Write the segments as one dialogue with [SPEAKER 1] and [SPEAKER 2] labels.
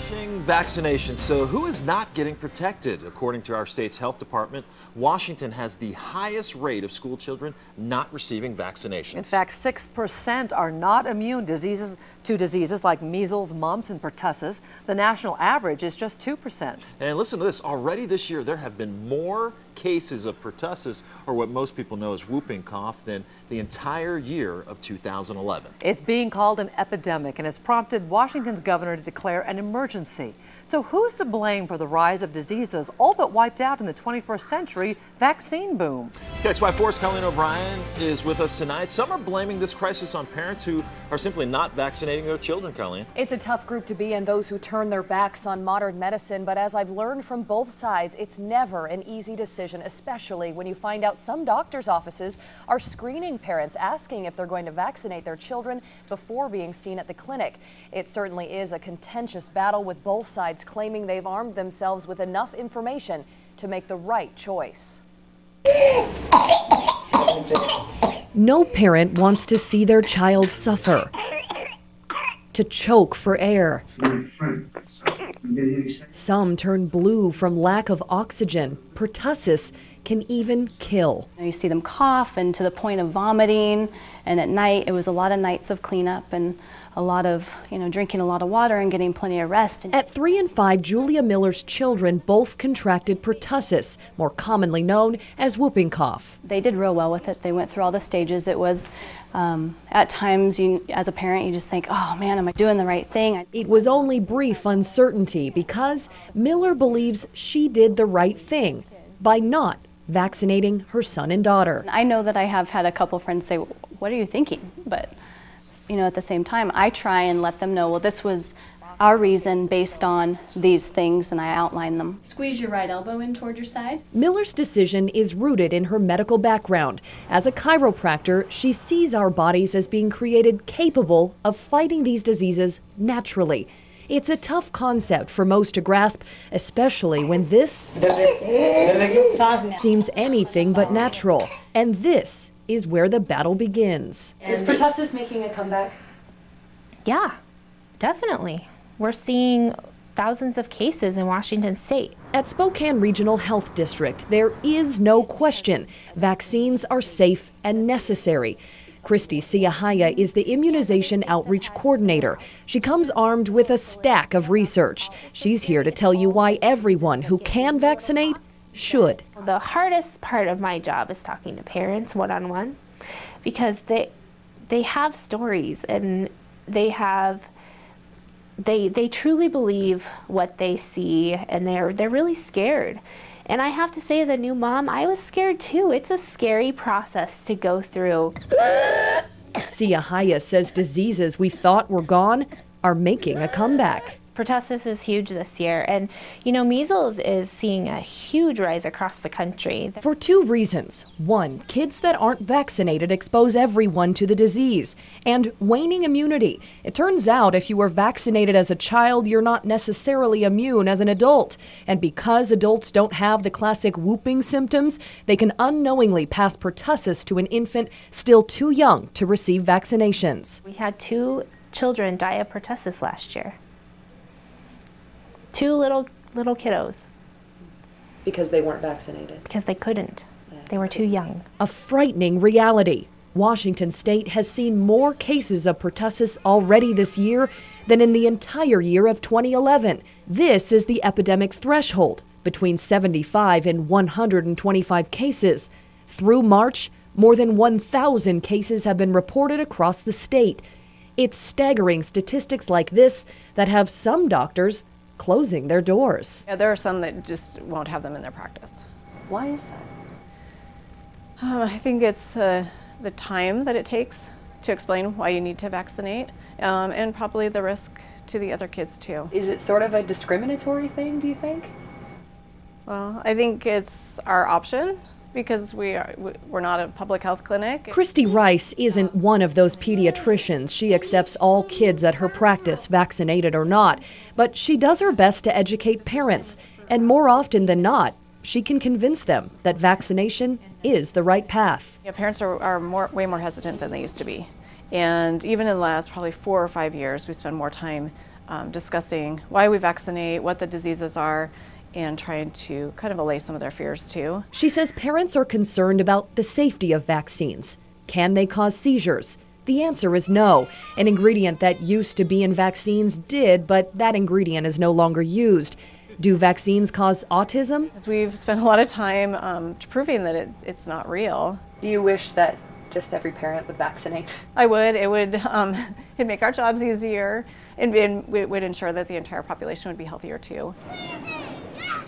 [SPEAKER 1] Finishing vaccinations. So who is not getting protected? According to our state's health department, Washington has the highest rate of school children not receiving vaccinations.
[SPEAKER 2] In fact, 6% are not immune to diseases like measles, mumps, and pertussis. The national average is just 2%.
[SPEAKER 1] And listen to this. Already this year, there have been more cases of pertussis, or what most people know as whooping cough, than the entire year of 2011.
[SPEAKER 2] It's being called an epidemic and has prompted Washington's governor to declare an emergency. So who's to blame for the rise of diseases all but wiped out in the 21st century vaccine boom?
[SPEAKER 1] KXY4's Colleen O'Brien is with us tonight. Some are blaming this crisis on parents who are simply not vaccinating their children, Colleen.
[SPEAKER 3] It's a tough group to be in, those who turn their backs on modern medicine, but as I've learned from both sides, it's never an easy decision, especially when you find out some doctors' offices are screening parents, asking if they're going to vaccinate their children before being seen at the clinic. It certainly is a contentious battle, with both sides claiming they've armed themselves with enough information to make the right choice.
[SPEAKER 4] No parent wants to see their child suffer, to choke for air. Some turn blue from lack of oxygen. Pertussis can even kill.
[SPEAKER 5] You see them cough and to the point of vomiting, and at night it was a lot of nights of cleanup and a lot of, drinking a lot of water and getting plenty of rest.
[SPEAKER 4] At 3 and 5, Julia Miller's children both contracted pertussis, more commonly known as whooping cough.
[SPEAKER 5] They did real well with it. They went through all the stages. It was, at times, as a parent, you just think, oh man, am I doing the right thing?
[SPEAKER 4] It was only brief uncertainty because Miller believes she did the right thing by not vaccinating her son and daughter.
[SPEAKER 5] I know that I have had a couple friends say, what are you thinking? But at the same time, I try and let them know, well, this was our reason based on these things, and I outline them.
[SPEAKER 6] Squeeze your right elbow in toward your side.
[SPEAKER 4] Miller's decision is rooted in her medical background. As a chiropractor, she sees our bodies as being created capable of fighting these diseases naturally. It's a tough concept for most to grasp, especially when this seems anything but natural. And this is where the battle begins.
[SPEAKER 5] Is pertussis making a comeback?
[SPEAKER 7] Yeah, definitely. We're seeing thousands of cases in Washington state.
[SPEAKER 4] At Spokane Regional Health District, there is no question vaccines are safe and necessary. Christy Siahaya is the immunization outreach coordinator. She comes armed with a stack of research. She's here to tell you why everyone who can vaccinate should.
[SPEAKER 7] The hardest part of my job is talking to parents one-on-one, because they have stories, and they truly believe what they see, and they're really scared. And I have to say, as a new mom, I was scared too. It's a scary process to go through.
[SPEAKER 4] Siahaya says diseases we thought were gone are making a comeback.
[SPEAKER 7] Pertussis is huge this year, and measles is seeing a huge rise across the country.
[SPEAKER 4] For 2 reasons. 1, kids that aren't vaccinated expose everyone to the disease, and waning immunity. It turns out if you were vaccinated as a child, you're not necessarily immune as an adult. And because adults don't have the classic whooping symptoms, they can unknowingly pass pertussis to an infant still too young to receive vaccinations.
[SPEAKER 7] We had 2 children die of pertussis last year. 2 little kiddos.
[SPEAKER 4] Because they weren't vaccinated.
[SPEAKER 7] Because they couldn't. They were too young.
[SPEAKER 4] A frightening reality. Washington state has seen more cases of pertussis already this year than in the entire year of 2011. This is the epidemic threshold, between 75 and 125 cases. Through March, more than 1,000 cases have been reported across the state. It's staggering statistics like this that have some doctors closing their doors.
[SPEAKER 8] Yeah, there are some that just won't have them in their practice.
[SPEAKER 5] Why is that?
[SPEAKER 8] I think it's the time that it takes to explain why you need to vaccinate, and probably the risk to the other kids too.
[SPEAKER 5] Is it sort of a discriminatory thing, do you think?
[SPEAKER 8] Well, I think it's our option, because we're not a public health clinic.
[SPEAKER 4] Christy Rice isn't one of those pediatricians. She accepts all kids at her practice, vaccinated or not. But she does her best to educate parents. And more often than not, she can convince them that vaccination is the right path.
[SPEAKER 8] Yeah, parents are way more hesitant than they used to be. And even in the last probably 4 or 5 years, we spend more time discussing why we vaccinate, what the diseases are, and trying to kind of allay some of their fears too.
[SPEAKER 4] She says parents are concerned about the safety of vaccines. Can they cause seizures? The answer is no. An ingredient that used to be in vaccines did, but that ingredient is no longer used. Do vaccines cause autism?
[SPEAKER 8] We've spent a lot of time proving that it's not real.
[SPEAKER 9] Do you wish that just every parent would vaccinate?
[SPEAKER 8] I would. It would it'd make our jobs easier, and it would ensure that the entire population would be healthier too.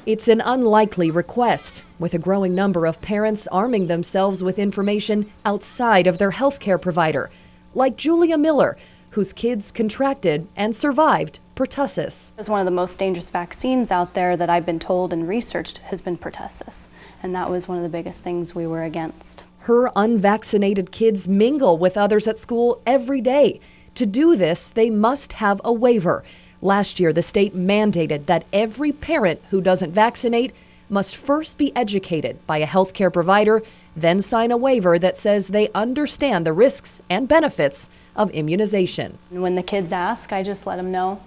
[SPEAKER 4] It's an unlikely request, with a growing number of parents arming themselves with information outside of their healthcare provider, like Julia Miller, whose kids contracted and survived pertussis.
[SPEAKER 5] It's one of the most dangerous vaccines out there that I've been told and researched has been pertussis, and that was one of the biggest things we were against.
[SPEAKER 4] Her unvaccinated kids mingle with others at school every day. To do this, they must have a waiver. Last year, the state mandated that every parent who doesn't vaccinate must first be educated by a healthcare provider, then sign a waiver that says they understand the risks and benefits of immunization.
[SPEAKER 5] When the kids ask, I just let them know,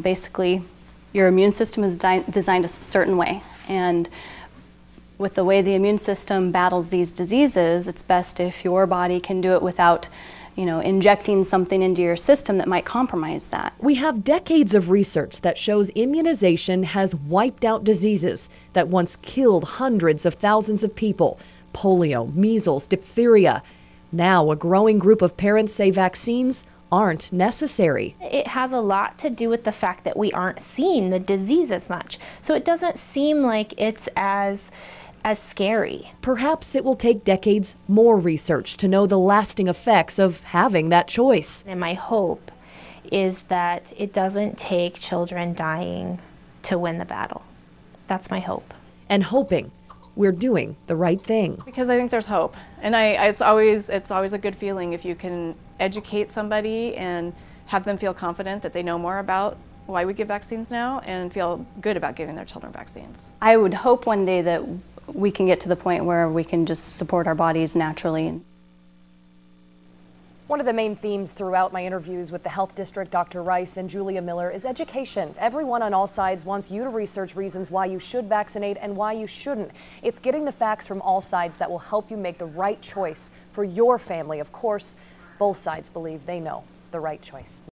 [SPEAKER 5] basically, your immune system is designed a certain way, and with the way the immune system battles these diseases, it's best if your body can do it without injecting something into your system that might compromise that.
[SPEAKER 4] We have decades of research that shows immunization has wiped out diseases that once killed hundreds of thousands of people. Polio, measles, diphtheria. Now a growing group of parents say vaccines aren't necessary.
[SPEAKER 7] It has a lot to do with the fact that we aren't seeing the disease as much. So it doesn't seem like it's as scary.
[SPEAKER 4] Perhaps it will take decades more research to know the lasting effects of having that choice.
[SPEAKER 7] And my hope is that it doesn't take children dying to win the battle. That's my hope.
[SPEAKER 4] And hoping we're doing the right thing.
[SPEAKER 8] Because I think there's hope, and it's always a good feeling if you can educate somebody and have them feel confident that they know more about why we give vaccines now and feel good about giving their children vaccines.
[SPEAKER 5] I would hope one day that we can get to the point where we can just support our bodies naturally.
[SPEAKER 3] One of the main themes throughout my interviews with the Health District, Dr. Rice and Julia Miller, is education. Everyone on all sides wants you to research reasons why you should vaccinate and why you shouldn't. It's getting the facts from all sides that will help you make the right choice for your family. Of course, both sides believe they know the right choice.